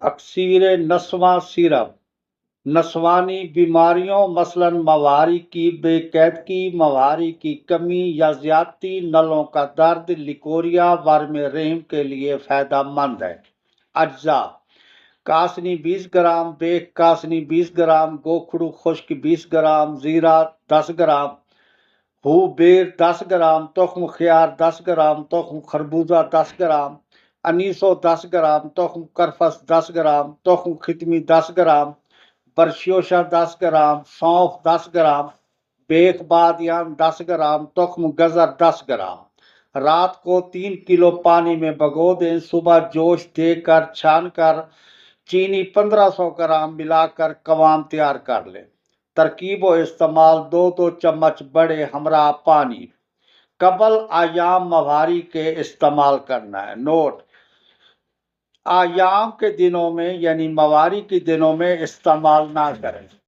اکسیر نسواں syrup نسوانی بیماریوں مثلاً مواری کی بے قیدگی، مواری کی کمی یا زیادتی، نلوں کا درد، لیکوریا، ورم رحم کے لیے فائدہ مند ہے۔ اجزاء: کاسنی 20 گرام، بیک کاسنی 20 گرام، گوکھڑو خشک 20 گرام، زیرہ 10 گرام، ہو بیر 10 گرام، تخم خیار 10 گرام، تخم خربوزہ 10 گرام، انیسو 10 گرام، تخم کرفس 10 گرام، تخم ختمی 10 گرام، برشیوشا 10 گرام، سونف 10 گرام، بیک بادیان 10 گرام، تخم گزر 10 گرام۔ رات کو 3 کلو پانی میں بھگو دیں، صبح جوش دے کر چھان کر چینی 1500 گرام ملا کر قوام تیار کر لیں۔ ترکیب و استعمال: 2 چمچ بڑے ہمراہ پانی قبل ایام مواری کے استعمال کرنا ہے۔ نوٹ: ایام کے دنوں میں یعنی مواری کے دنوں میں استعمال نہ کریں۔